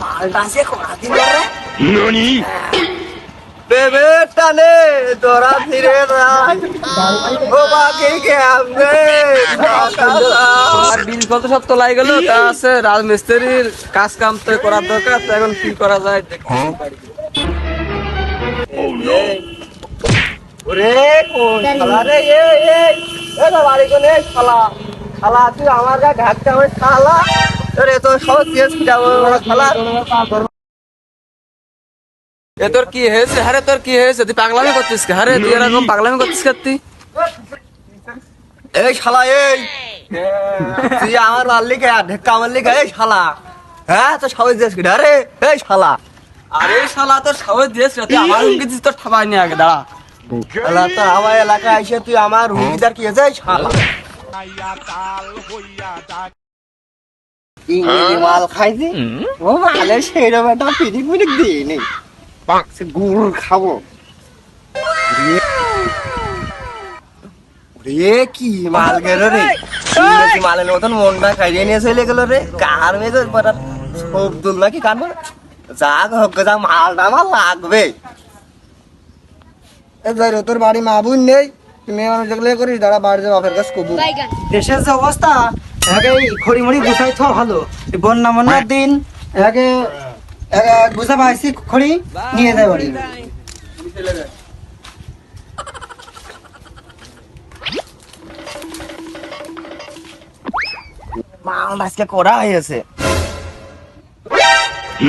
মালটা আছে কোনা দিন রে ননি বেবে টানে তোরা ফিরে রাত ও বাকি কে আমনে আর বিল কত সব তোলাই গেল তা আছে রাজমিস্ত্রির কাজ কাম তো করার দরকার তো এখন কি করা যায় দেখতে পারি ওরে কোন শালা রে এই তো বাড়ি কোনে শালা শালা তুই আমার গা ঢাকতে আমার শালা তোরে তো সব কেস যাবো শালা এ তোর কি হয়েছে আরে তোর কি হয়েছে তুই পাগলামি করছিস কে আরে তুই এরকম পাগলামি করছিস কে তুই এই শালা এই তুই আমার মারলি কে ঢেক্কা মারলি কে এই শালা হ্যাঁ তো সবাই দেশ কি আরে এই শালা আরে শালা তোর সবাই দিয়েছ তুই আমার হুমকি দিস তোর ঠাবাই নি আগে দাঁড়া শালা তো আমার এলাকায় এসে তুই আমার হুমকিদার কি হয়েছে এই শালা ইংরেজি মাল খাইছি ও মালে সেইরকম একটা পিরিক পিরিক দিইনি সে গুড় খাবো রে কি মাল গেল রে ইংরেজি মালের মতন মনটা খাইয়ে নিয়ে চলে গেল রে কার মেয়ে সব দুল নাকি কানবো যাক হোক যা মালটা আমার লাগবে তোর বাড়ি মা বোন নেই মেয়ে মানুষ যেগুলো করিস দাঁড়া বাড়ি যাবো বাপের কাছে কবু দেশের যে অবস্থা আগে খড়িমড়ি গুছাই তো ভালো বন্যা মন্যার দিন আগে গুছা পাইছি খড়ি নিয়ে যায় বাড়ি মালটা আজকে করা হয়েছে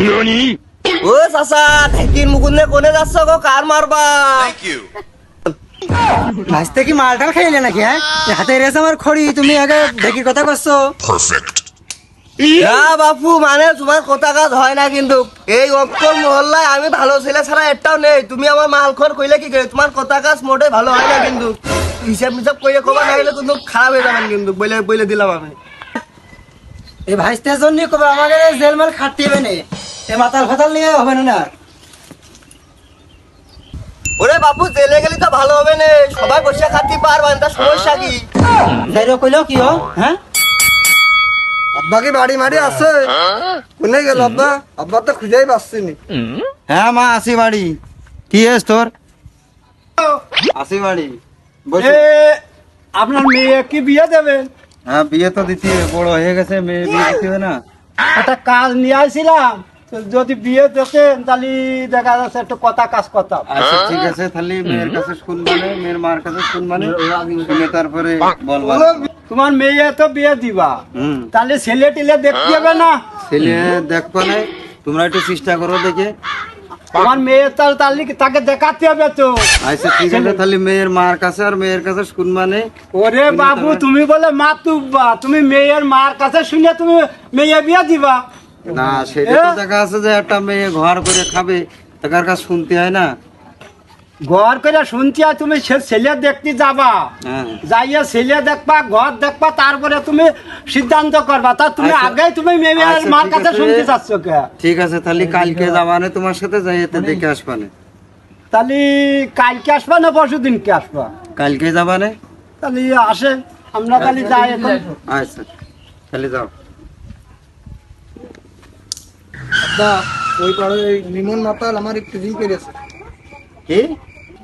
ননি ও চাচা ঠেকির মুকুন্দে কোনে যাচ্ছ গো কার মারবা ভাজতে কি মালটাল খাইলে নাকি হ্যাঁ হাতে রেছে আমার খড়ি তুমি আগে ঢেকির কথা করছো না বাপু মানে তোমার কথা কাজ হয় না কিন্তু এই অক্ষর মহল্লায় আমি ভালো ছেলে ছাড়া একটাও নেই তুমি আমার মালখন কইলে কি করে তোমার কথা কাজ মোটে ভালো হয় না কিন্তু হিসাব হিসাব কইলে কবা না গেলে কিন্তু খারাপ হয়ে যাবেন কিন্তু বলে বলে দিলাম আমি এই ভাইস্তের জন্য কবে আমাকে জেল মাল খাটতে হবে না এ মাতাল ফাতাল নিয়ে হবে না ওরে বাপু জেলে গেলে তো ভালো হবে না সবাই বসে খাতে পারবেন তার সমস্যা কি যাইরো কইলো কি হ্যাঁ আব্বা কি বাড়ি মারি আছে কোনে গেল আব্বা আব্বা তো খুঁজেই পাচ্ছিনি হ্যাঁ মা আসি বাড়ি কি হয়েছে তোর আসি বাড়ি আপনার মেয়ে কি বিয়ে দেবে হ্যাঁ বিয়ে তো দিতে হবে, বড় হয়ে গেছে মেয়ে বিয়ে দিতে হবে না একটা কাজ নিয়ে আসছিলাম তো যদি বিয়ে দিতেন তাহলে দেখা যাচ্ছে একটু কথা কাজ করতাম আচ্ছা ঠিক আছে তাহলে মেয়ের কাছে শুনবানে মেয়ের মার কাছে শুনবানে শুনে তারপরে বলবা তোমার মেয়ে তো বিয়ে দিবা হুম তাহলে ছেলে টেলে দেখতে হবে না ছেলে দেখবা না তোমরা একটু চেষ্টা করো দেখে তোমার মেয়ে তাহলে তাকে দেখাতে হবে তো আচ্ছা ঠিক আছে তাহলে মেয়ের মার কাছে আর মেয়ের কাছে শুনবানে ওরে বাবু তুমি বলে মা তুব্বা তুমি মেয়ের মার কাছে শুনে তুমি মেয়ে বিয়ে দিবা না সেটা তো দেখা আছে যে একটা মেয়ে ঘর করে খাবে তার কাছে শুনতে হয় না ঘর করে শুনছি আর তুমি ছেলে দেখতে যাবা হ্যাঁ যাইয়া ছেলে দেখবা ঘর দেখবা তারপরে তুমি সিদ্ধান্ত করবা তা তুমি আচ্ছা। আগেই তুমি মেয়ের আচ্ছা, মার ঠিক কাছে আছে। শুনতে চাচ্ছ কে ঠিক আছে তাহলে কালকে যাবানে তোমার সাথে যাই এতে দেখে আসবানে তাহলে কালকে আসবা না পরশু দিনকে আসবা কালকে যাবানে তাহলে আসে আমরা তাহলে যাই এখন আচ্ছা তাহলে যাও আব্বা ওই পাড়ে লিমন মাতাল আমার একটু দিন করেছে কি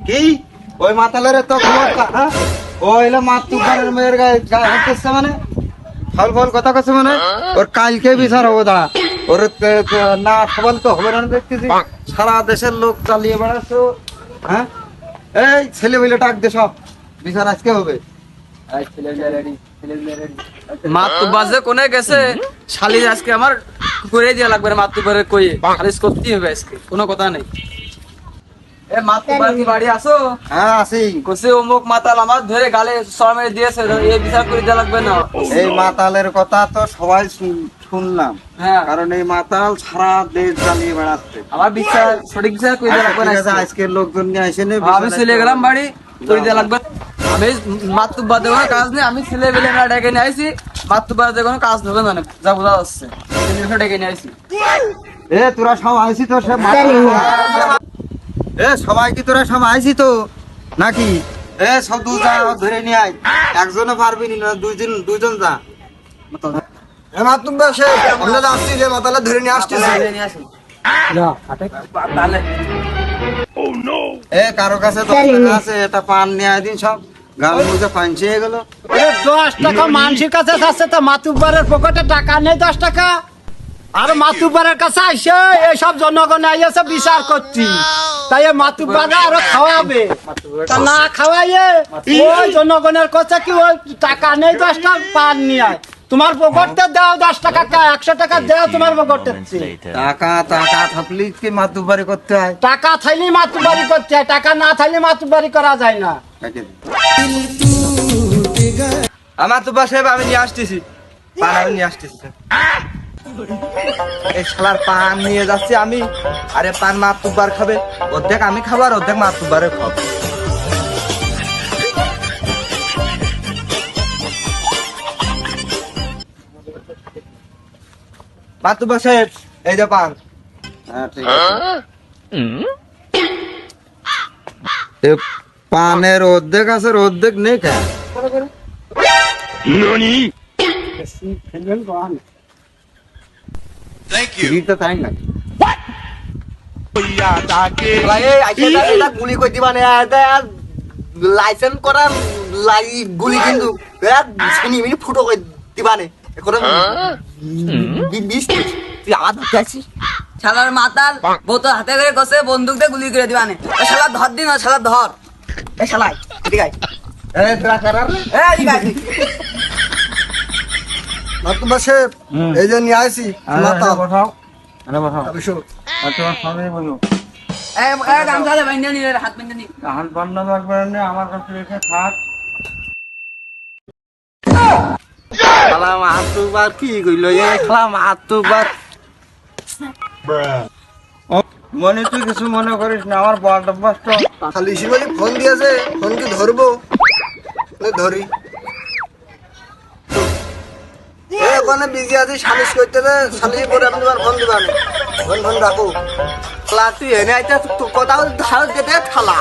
কি ওই মাতালের তো খবর হ্যাঁ ও এলো মাতুকারের মেয়ের গায়ে হাত দিচ্ছে মানে ফল ফল কথা কচ্ছে মানে ওর কালকে বিচার হবো দাঁড়া ওর না সবল তো হবে না দেখতেছি সারা দেশের লোক চালিয়ে বেড়াচ্ছে ও, হ্যাঁ এই ছেলে বলে ডাক দে সব বিচার আজকে হবে মাতুব্বা যে কোনে গেছে শালি আজকে আমার করে দিয়া লাগবে মাতুব্বারে কই খালিস করতেই হবে আজকে কোনো কথা নেই এ মাতুব্বার কি বাড়ি আসো হ্যাঁ আসি কসে অমুক মাতাল আমার ধরে গালে শরমে দিয়েছে এই বিচার করে দেয়া লাগবে না এই মাতালের কথা তো সবাই শুনলাম হ্যাঁ কারণ এই মাতাল সারা দেশ জ্বালিয়ে বেড়াচ্ছে আমার বিচার সঠিক বিচার করে দেয়া লাগবে না ঠিক আছে, আজকের লোকজন নিয়ে আসে নে আমি চলে গেলাম বাড়ি করে দেয়া লাগবে আমি মাতুব্বা দেবো না কাজ নেই আমি ছেলে বেলে না ডেকে নিয়ে আইছি মাতুব্বা দিয়ে কোনো কাজ হবে না যা বোঝা যাচ্ছে ডেকে নিয়ে আইছি এ তোরা সব আইসি তো সব এ সবাই কি তোরা সব আইসি তো নাকি এ সব দুজন ধরে নিয়ে আয় একজনে পারবি না দুইজন যা এ মাতুব্বার সাহেব আমরা যাচ্ছি যে মাতালে ধরে নিয়ে আসতেছি তাহলে এ কারো কাছে তো টাকা আছে এটা পান নিয়ে দিন সব গাল মুখে পান চেয়ে গেল 10 টাকা মানুষের কাছে আছে তো মাতুব্বারের পকেটে টাকা নেই 10 টাকা আর মাতুব্বারের কাছে আইসে এইসব জনগণ আইসে বিচার করছি তাই মাতুব্বারা আরো খাওয়াবে তা না খাওয়াইয়ে ওই জনগণের কাছে কি ওই টাকা নেই 10 টাকা পান নিয়ে আয় তোমার পকেটে দাও 10 টাকা 100 টাকা দাও তোমার পকেটে টাকা টাকা থাকলে কি মাতুব্বারি করতে হয় টাকা থাইলে মাতুব্বারি করতে হয় টাকা না থাইলে মাতুব্বারি করা যায় না আমার তো সাহেব আমি নিয়ে আসতেছি পান আমি নিয়ে আসতেছি এই শালার পান নিয়ে যাচ্ছি আমি আরে পান মাতুব্বার খাবে অর্ধেক আমি খাবো আর অর্ধেক মাতুব্বারে খাবো মাতুব্বার সাহেব এই যে পান হ্যাঁ ঠিক আছে এ পানের অর্ধেক আছে আর অর্ধেক নেই খায় ফেলবেন কোন তো তাই না গুলি করে দিবা লাইসেন্স করা গুলি কিন্তু ফুটো করে দিবা নে তুই আমার ধরতে আসছিস শালার মাতাল বোতল হাতে করে কষে বন্দুক দিয়ে গুলি করে দিবানে শালা ধর দিন শালা ধর এ শালাই ঠিক আছে মাতুব্বার সাহেব এই যে নিয়ে আসি মাতা বসাও তোমার সামনে বলো গামছা দে বাইন্দা নি হাত বাইন্দা নি হাত বান্ধা লাগবে না আমার কাছে রেখে থাক শালা মাতুব্বার কি কইল এ শালা মাতুব্বার মনে তুই কিছু মনে করিস না আমার বল অভ্যাস তো খালি শিবালি ফোন দিয়েছে ফোন কি ধরবো ধরি ওখানে বিজি আছে সালিশ করতে সালিশ করে আপনি তোমার ফোন দিবেন ফোন ফোন রাখো তুই এনে আইতে কথা ধার যেতে খালা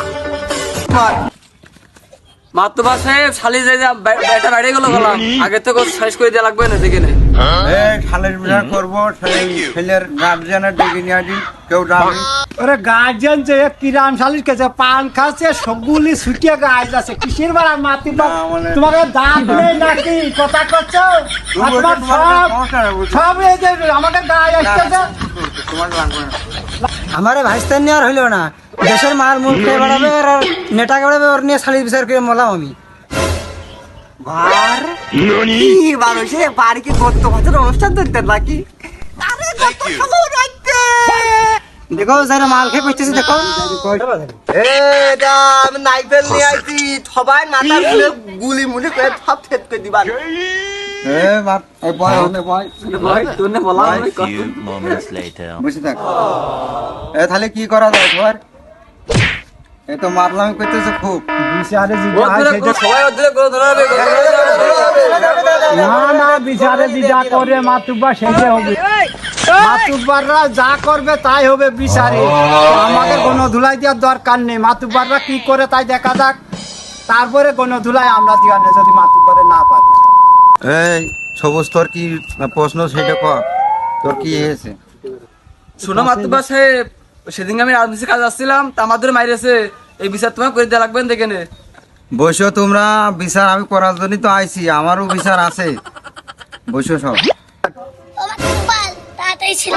মাতুব্বার সাহেব শালি যে বেটা বাইরে গেল গেলাম আগে তো শেষ করে দেওয়া লাগবে না দেখে নে এই খালের বিচার করবো সেই ছেলের গার্জিয়ানের ডেকে নিয়ে আসি কেউ যাবি ওরে গার্জিয়ান যে কিরাম শালিশ কেছে পান খাচ্ছে সবগুলি ছুটিয়ে গায়ে যাচ্ছে কিসের বার মাতি তোমাকে দাঁত নেই নাকি কথা করছো সব এই যে আমাকে গায়ে আসতেছে তোমার লাগবে না আমারে ভাইস্তান নেওয়ার হইলো না দেশের মাল মূল খেয়ে বেড়াবে আর নেটা বেড়াবে ওর নিয়ে শালির বিচার করে মলাম আমি বার কি মানুষে বাড়ি কি করতে বছর অনুষ্ঠান ধরতেন নাকি আরে কত খবর হচ্ছে দেখো যারা মাল খেয়ে করতেছে দেখো এটা আমি নাইফেল নিয়ে আইছি সবাই মাথা গুলি মুলি করে সব ফেট করে দিবা এই বয় ওনে বয় ভাই তুই না বলা few moments later. বসে থাক তাহলে কি করা যায় তোমার এই তো মাতলামি করতেছে খুব বিচারে ও তোরা সবাই ওদের করে ধরাবে না না বিচারে যা করে মাতুব্বা সেটা হবে মাতুব্বাররা যা করবে তাই হবে বিচারে আমাদের কোনো ধুলাই দেওয়ার দরকার নেই মাতুব্বাররা কি করে তাই দেখা যাক তারপরে কোনো ধুলাই আমরা দিওয়া নেই যদি মাতুব্বারে না পারি এই সবুজ তোর কি প্রশ্ন সেটা কর তোর কি হয়েছে শোনো মাতুব্বার সাহেব সেদিন আমি রাজনীতি কাজ আসছিলাম তা আমাদের মাইরেছে এই বিচার তোমার করে দেওয়া লাগবে দেখে নে বসো তোমরা বিচার আমি করার জন্যই তো আইছি আমারও বিচার আছে বসো সব তাড়াতাড়ি ছিল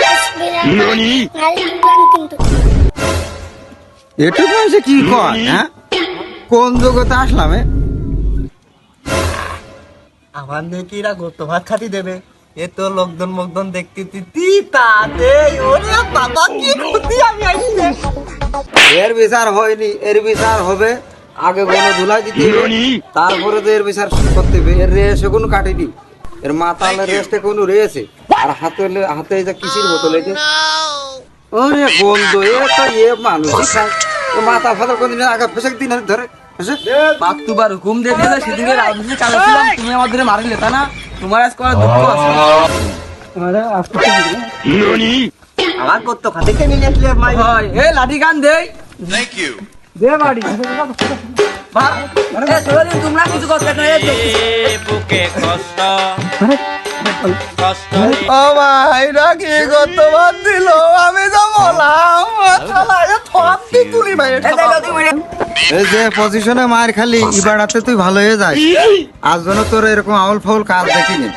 কিন্তু এটুকু এসে কি কর হ্যাঁ কোন জগতে আসলাম আমার নাকি এরা গোস্ত ভাত খাতি দেবে এ তো লোকজন মোকজন দেখতে তাতে ওরে বাবা কি খুঁতি আমি আইছি এর বিচার হয়নি এর বিচার হবে আগে কোনো ধুলাই দিতে হবে তারপরে তো এর বিচার করতে হবে এর রেসে কোনো কাটেনি এর মাথালের রেসে কোনো রেসে আর হাতে এই যে কিসির বোতল এই যে ওরে গন্ধ এ তো এ মানুষই খায় ও মাথা ফাতা কোনদিন আগে ফেসে দিন ধরে ফেসে মাতুব্বার হুকুম দিয়ে দিলে সেদিকে রাজনীতি কাজ আসছিলাম তুমি আমাদের মারিলে তা না তোমার আজ করার দুঃখ আছে আমার গোস্ত খাতে কে নিয়ে আসলে মাই হয় এ লাঠি গান দেই দে বাড়ি তোমরা কিছু করতে না ও ভাই না কি করতে বাদ দিল আমি তো বললাম তুলি ভাই এই দেখো তুমি এই যে পজিশনে মার খালি ইবাড়াতে তুই ভালো হয়ে যাস আজ জন্য তোর এরকম আউল ফাউল কাজ দেখিনি